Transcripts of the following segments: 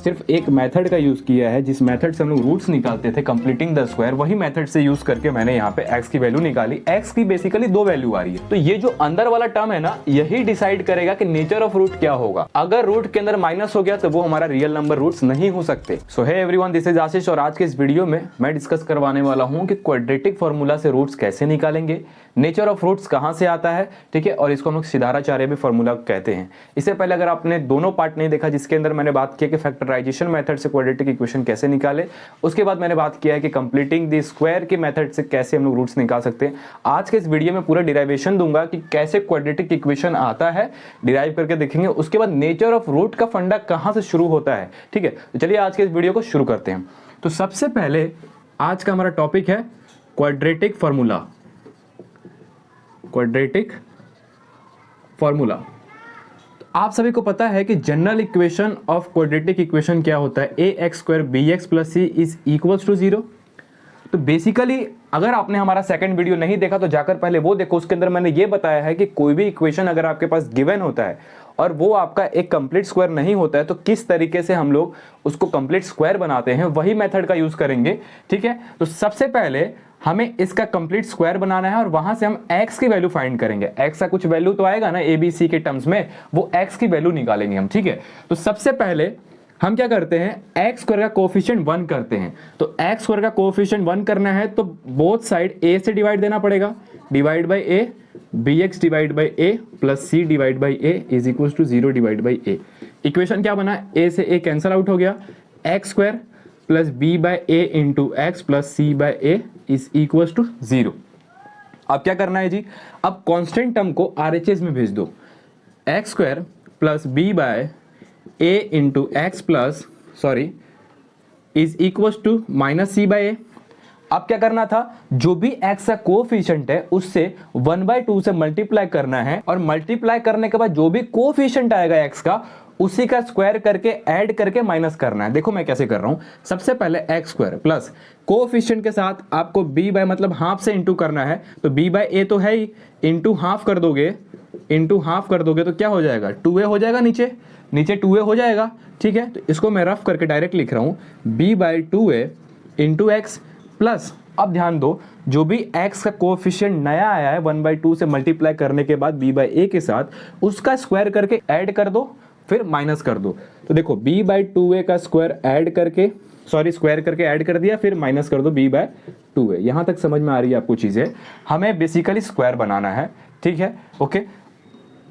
सिर्फ एक मेथड का यूज़ किया है, जिस मेथड से हम लोग रूट्स निकालते थे कंप्लीटिंग द स्क्वायर, वही मेथड से यूज़ करके मैंने यहाँ पे x की वैल्यू निकाली। x की बेसिकली दो वैल्यू आ रही है, तो ये जो अंदर वाला टर्म है ना, यही डिसाइड करेगा कि नेचर ऑफ रूट क्या होगा। अगर रूट के अंदर माइनस हो गया तो वो हमारा रियल नंबर रूट्स नहीं हो सकते। सो हे एवरीवन, दिस इज आशीष और आज के इस वीडियो में मैं डिस्कस करवाने वाला हूँ कि क्वाड्रेटिक फॉर्मूला से रूट्स कैसे निकालेंगे, नेचर ऑफ रूट्स कहाँ से आता है, ठीक है, और इसको हम लोग सिधाराचार्य भी फॉर्मूला कहते हैं। इससे पहले अगर आपने दोनों पार्ट नहीं देखा, जिसके अंदर मैंने बात किया कि फैक्टराइजेशन मेथड से क्वाड्रेटिक इक्वेशन कैसे निकाले, उसके बाद मैंने बात किया है कि कंप्लीटिंग द स्क्वायर के मेथड से कैसे हम लोग रूट्स निकाल सकते हैं। आज के इस वीडियो में पूरा डिराइवेशन दूंगा कि कैसे क्वाड्रेटिक इक्वेशन आता है, डिराइव करके देखेंगे। उसके बाद नेचर ऑफ रूट का फंडा कहाँ से शुरू होता है, ठीक है। तो चलिए आज के इस वीडियो को शुरू करते हैं। तो सबसे पहले आज का हमारा टॉपिक है क्वाड्रेटिक फॉर्मूला। क्वाड्रेटिक फॉर्मूला, आप सभी को पता है कि general equation of quadratic equation क्या होता है, ax² bx + c is equals to 0। तो बेसिकली अगर आपने हमारा सेकंड वीडियो नहीं देखा तो जाकर पहले वो देखो, उसके अंदर मैंने ये बताया है कि कोई भी इक्वेशन अगर आपके पास गिवन होता है और वो आपका एक कंप्लीट स्क्वायर नहीं होता है, तो किस तरीके से हम लोग उसको कंप्लीट स्क्वायर बनाते हैं, वही मेथड का यूज करेंगे, ठीक है। तो सबसे पहले हमें इसका कंप्लीट स्क्वायर बनाना है और वहां से हम x की वैल्यू फाइंड करेंगे। x का कुछ वैल्यू तो आएगा ना a b c के टर्म्स में, वो x की वैल्यू निकालेंगे हम, ठीक है। तो सबसे पहले हम क्या करते हैं, x² का कोएफिशिएंट 1 करते हैं। तो x² का कोएफिशिएंट 1 करना है तो बोथ साइड a से डिवाइड देना पड़ेगा, divide by a, bx divide by a plus c divide by a is equal to 0 divide by a। Equation क्या बना, a से a कैंसल आउट हो गया, x² plus b by a into x plus c by a is equal to 0। अब क्या करना है जी, अब कांस्टेंट टर्म को RHS में भेज दो, x² plus b by a into x plus is equal to minus c by a। अब क्या करना था, जो भी x का कोएफिशिएंट है उससे 1/2 से मल्टीप्लाई करना है, और मल्टीप्लाई करने के बाद जो भी कोएफिशिएंट आएगा x का उसी का स्क्वायर करके ऐड करके माइनस करना है। देखो मैं कैसे कर रहा हूं, सबसे पहले x² प्लस कोएफिशिएंट के साथ आपको b बाय मतलब हाफ से इंटू करना है, तो b बाय a तो है ही, इंटू हाफ कर दोगे तो क्या हो जाएगा, 2a हो जाएगा, नीचे 2a हो जाएगा, ठीक है। तो इसको मैं रफ करके डायरेक्ट लिख रहा हूं, b by 2a into x plus, अब ध्यान दो, जो भी x का कोएफिशिएंट नया आया है 1/2 से मल्टीप्लाई करने के बाद b बाय a के साथ उसका स्क्वायर करके ऐड कर दो, फिर माइनस कर दो। तो देखो b बाय 2a का स्क्वायर ऐड करके स्क्वायर करके ऐड कर दिया, फिर माइनस कर दो b बाय 2a। यहां तक समझ में आ रही है आपको चीजें, हमें बेसिकली स्क्वायर बनाना है, ठीक है, okay.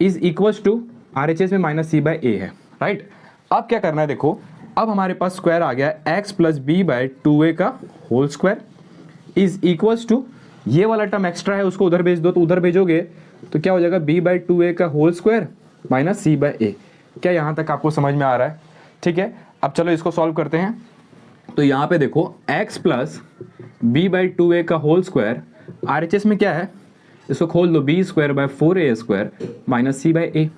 Is equals to RHS में माइनस c बाय a है, राइट। अब क्या करना है, देखो अब हमारे पास स्क्वायर आ गया x plus b by 2a का whole square is equals to, ये वाला टर्म एक्स्ट्रा है उसको उधर भेज दो, तो उधर भेजोगे तो क्या हो जाएगा, b बाय 2a का whole square minus c by a। क्या यहाँ तक आपको समझ में आ रहा है, ठीक है। अब चलो इसको सॉल्व करते हैं। तो यहाँ पे देखो x plus b by 2a का होल स्क्वायर, RHS में क्या है, इसको खोल दो, b² by 4a² minus c by a।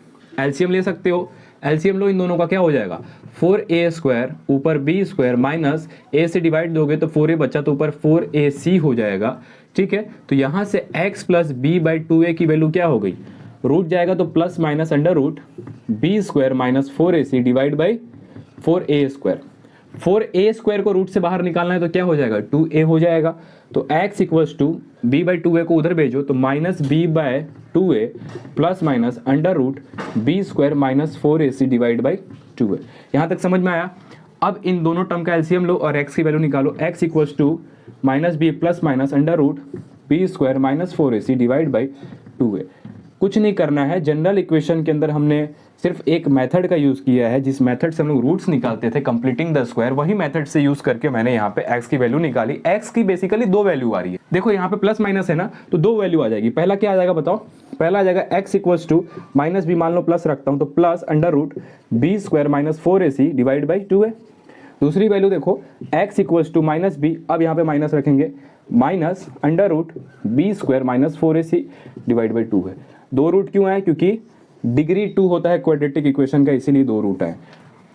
LCM ले सकते हो, एलसीएम लो, इन दोनों का क्या हो जाएगा, 4a² ऊपर b² माइनस a से डिवाइड दोगे तो 4a बचा, तो ऊपर 4ac हो जाएगा, ठीक है। तो यहाँ से x plus b by 2a की वैल्यू क्या हो गई, रूट जाएगा तो plus minus under root b² minus 4ac divide by 4a²। 4a² को रूट से बाहर निकालना है तो क्या हो जाएगा, 2a हो जाएगा। तो x equals to b by 2a को उधर भेजो तो minus b by 2a plus minus under root b² minus 4ac divide by 2a। यहाँ तक समझ में आया। अब इन दोनों टर्म का एलसीएम लो और x की वैल्यू निकालो, x equals to minus b plus minus under root b² minus 4ac divide by 2a। कुछ नहीं करना है, जनरल इक्वेशन के अंदर हमने सिर्फ एक मेथड का यूज किया है, जिस मेथड से हम लोग रूट्स निकालते थे कंप्लीटिंग द स्क्वायर, वही मेथड से यूज करके मैंने यहाँ पे x की वैल्यू निकाली। x की बेसिकली दो वैल्यू आ रही है, देखो यहाँ पे प्लस माइनस है ना, तो दो वैल्यू आ जाएगी। पहला क्या आ जाएगा बताओ, पहला आ जाएगा x equals to minus b, मान लो प्लस रखता हूँ तो plus under root b² minus 4ac divide by 2a। दूसरी वैल्यू देखो x equals to minus b, अब यहाँ पे माइनस रखेंगे, minus under root b² minus 4ac divide by 2 है। दो रूट क्यों है, क्योंकि डिग्री 2 होता है क्वाड्रेटिक इक्वेशन का, इसीलिए दो रूट है।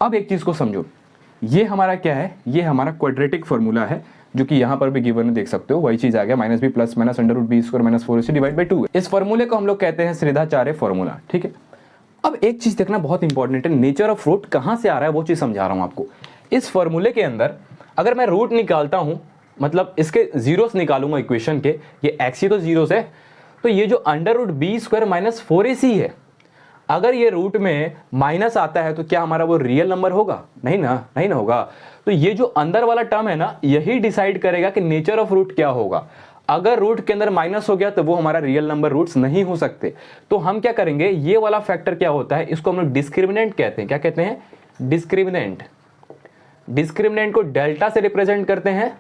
अब एक चीज को समझो, ये हमारा क्या है, ये हमारा क्वाड्रेटिक फॉर्मूला है, जो कि यहाँ पर भी गिवन है, देख सकते हो, वही चीज आ गया, minus B plus minus under root b² minus 4ac divide by 2। इस फॉर्मूले को हम लोग कहते हैं सिधाराचार्य फॉर्मूला, ठीक है। अब एक चीज देखना बहुत इंपॉर्टेंट है, नेचर ऑफ रूट कहाँ से आ रहा है वो चीज समझा रहा हूँ आपको। इस फॉर्मूले के अंदर अगर मैं रूट निकालता हूं, मतलब इसके जीरोस निकालूंगा इक्वेशन के, ये एक्स ही तो जीरोस है, तो ये जो under root B square minus 4ac है, अगर ये रूट में माइनस आता है तो क्या हमारा वो रियल नंबर होगा? नहीं ना, नहीं ना होगा। तो ये जो अंदर वाला टर्म है ना, यही डिसाइड करेगा कि नेचर ऑफ रूट क्या होगा। अगर रूट के अंदर माइनस हो गया तो वो हमारा रियल नंबर रूट्स नहीं हो सकते। तो हम क्या करेंगे, ये वाला फैक्टर क्या होता है, इसको हम लोग डिस्क्रिमिनेंट कहते हैं। क्या कहते हैं? डिस्क्रिमिनेंट। डिस्क्रिमिनेंट को डेल्टा से रिप्रेजेंट करते हैं,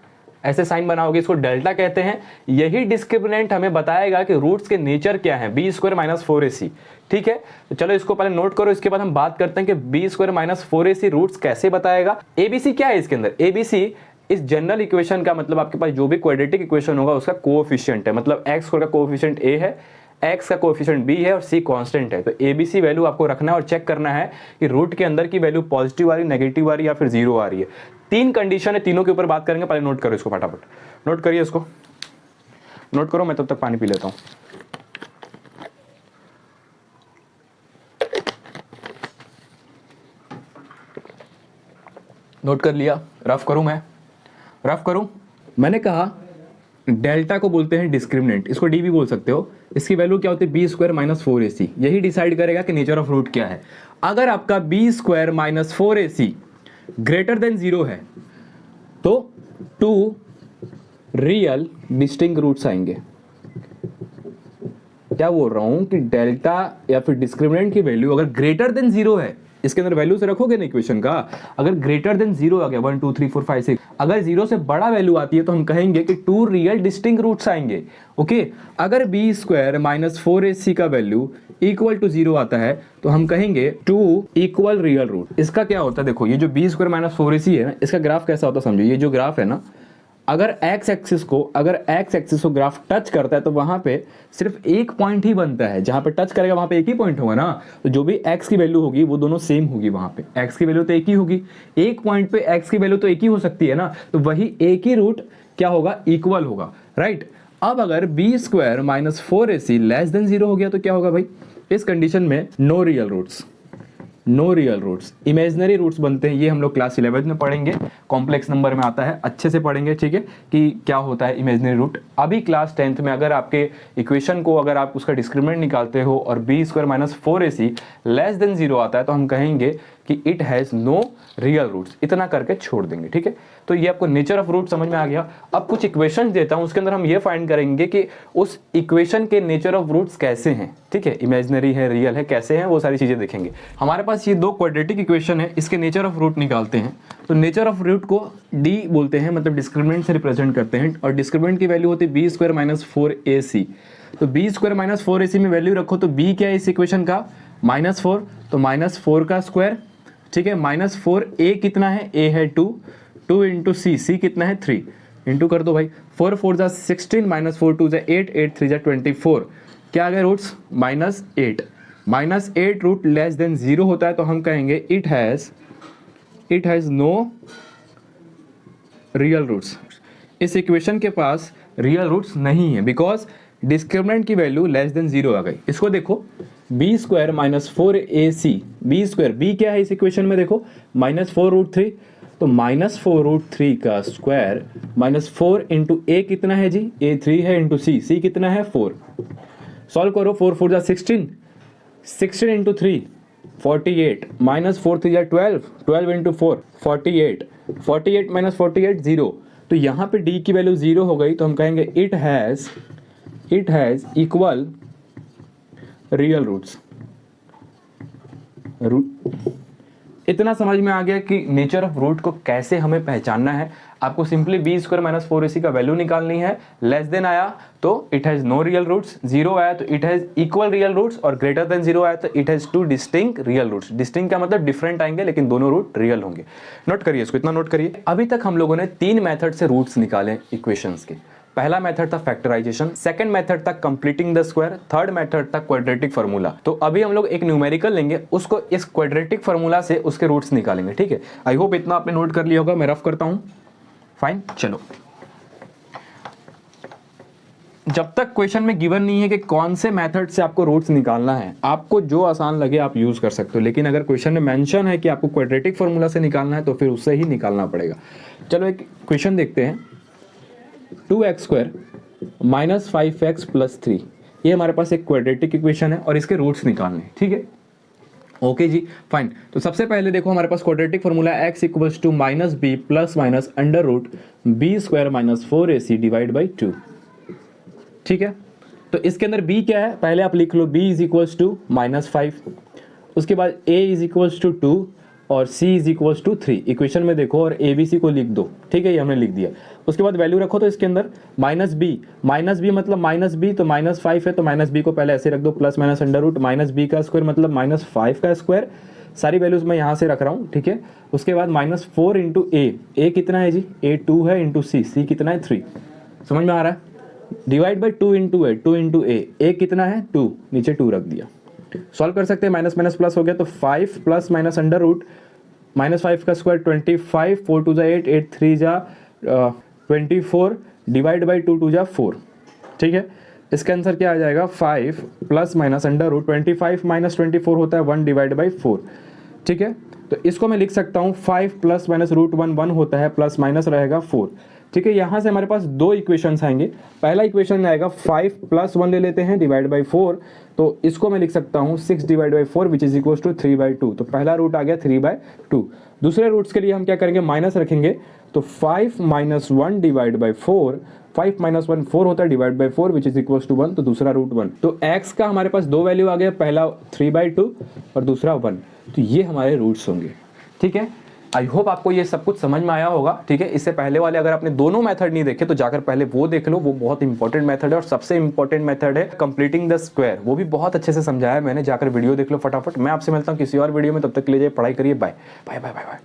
ऐसे साइन बनाओगे, इसको डेल्टा कहते हैं। यही डिस्क्रिमिनेंट हमें बताएगा कि रूट्स के नेचर क्या है, बी स्क्वायर माइनस 4ac। ठीक है, तो चलो इसको पहले नोट करो, इसके बाद हम बात करते हैं कि B square minus 4ac roots कैसे बताएगा। एबीसी क्या है इसके अंदर? एबीसी इस जनरल इक्वेशन का मतलब आपके पास जो भी क्वाड्रेटिक इक्वेशन होगा उसका कोएफिशिएंट है, मतलब एक्स स्क्वायर का कोएफिशिएंट a है, एक्स का कोएफिशिएंट b है और c कांस्टेंट है। तो एबीसी वैल्यू आपको रखना है और चेक करना है कि रूट के अंदर की वैल्यू पॉजिटिव आ रही, नेगेटिव आ रही या फिर जीरो आ रही है। तीन कंडीशन है, तीनों के ऊपर बात करेंगे। पहले नोट करो इसको, फटाफट नोट करिए इसको, नोट करो, मैं तब तक पानी पी लेता हूं। नोट कर लिया? रफ करूं मैं? रफ करूं? मैंने कहा डेल्टा को बोलते हैं डिस्क्रिमिनेंट, इसको डी भी बोल सकते हो। इसकी वैल्यू क्या होती है? B square minus 4ac। यही डिसाइड करेगा कि नेचर ऑफ रूट क्या है। अगर आपका B square minus 4ac greater than 0 है तो 2 रियल डिस्टिंक्ट रूट्स आएंगे। क्या बोल रहा हूं कि डेल्टा या फिर डिस्क्रिमिनेंट की वैल्यू अगर ग्रेटर देन 0 है, इसके अंदर वैल्यू से रखोगे ना इक्वेशन का, अगर ग्रेटर देन 0 आ गया, 1 2 3 4 5 6, अगर 0 से बड़ा वैल्यू आती है तो हम कहेंगे कि 2 रियल डिस्टिंक्ट रूट्स आएंगे। ओके, अगर बी स्क्वायर माइनस 4ac का वैल्यू इक्वल टू 0 आता है तो हम कहेंगे 2 इक्वल रियल रूट। इसका क्या होता है, देखो ये जो बी स्क्वायर माइनस 4ac है ना, इसका ग्राफ कैसा होता है समझो। ये जो ग्राफ है ना, अगर एक्स एक्सिस को ग्राफ टच करता है तो वहां पे सिर्फ एक पॉइंट ही बनता है, जहां पे टच करेगा वहां पे एक ही पॉइंट होगा ना। तो जो भी एक्स की वैल्यू होगी वो दोनों सेम होगी, वहां पे एक्स की वैल्यू तो एक ही होगी, एक पॉइंट पे एक्स की वैल्यू तो एक ही हो सकती है ना, तो वही एक ही रूट क्या होगा, इक्वल होगा, राइट। अब अगर B square minus 4ac less than 0 हो गया तो क्या होगा भाई? इस कंडीशन में no real roots, no real roots, imaginary roots बनते हैं। ये हम लोग क्लास 11 में पढ़ेंगे, कॉम्प्लेक्स नंबर में आता है, अच्छे से पढ़ेंगे, ठीक है, कि क्या होता है इमेजिनरी रूट। अभी क्लास 10th में अगर आपके इक्वेशन को, अगर आप उसका डिस्क्रिमिनेंट निकालते हो और B square minus 4ac less than 0 आता है तो हम कहेंगे कि it has no real roots, इतना करके छोड़ देंगे, ठीक है। तो ये आपको नेचर ऑफ रूट समझ में आ गया। अब कुछ इक्वेशन देता हूं, उसके अंदर हम ये फाइंड करेंगे कि उस इक्वेशन के नेचर ऑफ रूट्स कैसे हैं, ठीक है, इमेजिनरी है, रियल है, कैसे हैं, वो सारी चीजें देखेंगे। हमारे पास ये दो क्वाड्रेटिक इक्वेशन है, इसके नेचर ऑफ रूट निकालते हैं। तो नेचर ऑफ रूट को डी बोलते हैं, मतलब डिस्क्रिमिनेंट से रिप्रेजेंट करते हैं, और डिस्क्रिमिनेंट की वैल्यू होती है बी स्क्वायर माइनस 4ac। तो बी स्क्वायर माइनस 4ac में वैल्यू रखो तो बी क्या है इस इक्वेशन का? -4, तो -4 का स्क्वायर, ठीक है, -4 a कितना है? a है 2, 2 इंटू c कितना है? 3, इंटू कर दो भाई, 4 4 जा 16, -4 2 जा 8, 8 3 जा 24, क्या आ गए रूट्स? -8। -8 रूट लेस देन 0 होता है तो हम कहेंगे it has no real roots. इस इक्वेशन के पास रियल रूट्स नहीं है, बिकॉज डिस्क्रिमिनेंट की वैल्यू लेस देन 0 आ गई। इसको देखो, B square minus 4ac, B square, B क्या है इस इक्वेशन में? देखो -4√3, तो -4√3 का स्क्वायर -4 इंटू ए कितना है जी? ए 3 है, इंटू सी कितना है? 4। सॉल्व करो, 4 4 जा 16, 16 इंटू 3 48, -4 3 जा 12, 12 इंटू 4 48, 48 माइनस 48 0। तो यहाँ पे d की वैल्यू 0 हो गई तो हम कहेंगे it has equal real roots. इतना समझ में आ गया कि नेचर ऑफ रूट को कैसे हमें पहचानना है। आपको simply B square minus 4ac का वैल्यू निकालनी है। लेस देन आया तो it has no real roots, 0 आया तो it has equal real roots, और ग्रेटर देन 0 आया तो it has 2 distinct real roots. Distinct का मतलब डिफरेंट आएंगे लेकिन दोनों रूट रियल होंगे। नोट करिए इसको, इतना नोट करिए। अभी तक हम लोगों ने 3 मेथड से रूट्स निकाले इक्वेशंस के। पहला मेथड था फैक्टराइजेशन, सेकंड मेथड था completing the square, third method था क्वाड्रेटिक फार्मूला। तो अभी हम लोग एक न्यूमेरिकल लेंगे, उसको इस क्वाड्रेटिक फार्मूला से उसके रूट्स निकालेंगे, ठीक है। आई होप इतना आपने नोट कर लिया होगा। मैं रफ करता हूं, फाइन, चलो जब तक क्वेश्चन में गिवन नहीं है कि कौन से मेथड से आपको रूट्स निकालना है, आपको जो आसान लगे आप यूज कर सकते हो, लेकिन अगर क्वेश्चन में मेंशन है कि आपको क्वाड्रेटिक फॉर्मूला से निकालना है तो फिर उससे ही निकालना पड़ेगा। चलो एक क्वेश्चन देखते हैं। 2x² - 5x + 3, ये हमारे पास एक क्वाड्रेटिक इक्वेशन है और इसके रूट्स निकालने, ठीक है। ओके जी, फाइन। तो सबसे पहले देखो हमारे पास quadratic formula x = -b ± √b² - 4ac / 2, ठीक है। तो इसके अंदर b क्या है, पहले आप लिख लो b = -5, उसके बाद a = 2 और c = 3। इक्वेशन में देखो और a b c को लिख दो, ठीक है, ये हमने लिख दिया। उसके बाद वैल्यू रखो तो इसके अंदर -b मतलब -b तो -5 है तो -b को पहले ऐसे रख दो, plus minus under root -b² मतलब -5²। सारी वैल्यूज मैं यहाँ से रख रहा हूँ, ठीक है। उसके बाद -4 × a कितना है जी, a 2 है, इंटू c कितना है 3, समझ में आ रहा है। डिवाइड बाई 2 × a कितना है 2, नीचे 2 रख दिया। सॉल्व कर सकते हैं, माइनस माइनस प्लस हो गया तो 5 plus minus under root -5² 25, 4 2 8, 8 3 24 divide by 2 2 4, ठीक है। इसका आंसर क्या आ जाएगा, 5 प्लस माइनस अंडर रूट 25 - 24 होता है 1 डिवाइड बाई 4, ठीक है। तो इसको मैं लिख सकता हूँ 5 प्लस माइनस √1 1 होता है, प्लस माइनस रहेगा 4, ठीक है। यहाँ से हमारे पास दो इक्वेशंस आएंगे। पहला इक्वेशन आएगा 5 + 1 ले लेते हैं डिवाइड बाई 4, तो इसको मैं लिख सकता हूँ 6 divide by 4 which is equal to 3/2। तो पहला रूट आ गया 3/2। दूसरे रूट्स के लिए हम क्या करेंगे, माइनस रखेंगे, तो 5 - 1 डिवाइड बाई 4, 5 - 1 4 होता है divide by 4 which is equal to 1, तो दूसरा रूट 1। तो x का हमारे पास दो वैल्यू आ गया, पहला 3/2 और दूसरा 1, तो ये हमारे रूट्स होंगे, ठीक है। आई होप आपको ये सब कुछ समझ में आया होगा, ठीक है। इससे पहले वाले अगर आपने दोनों मेथड नहीं देखे तो जाकर पहले वो देख लो, वो बहुत इंपॉर्टेंट मेथड है और सबसे इंपॉर्टेंट मेथड है कंप्लीटिंग द स्क्वायर, वो भी बहुत अच्छे से समझाया मैंने, जाकर वीडियो देख लो फटाफट। मैं आपसे मिलता हूँ किसी और वीडियो में, तब तक के लिए पढ़ाई करिए, बाय बाय बाय बाय।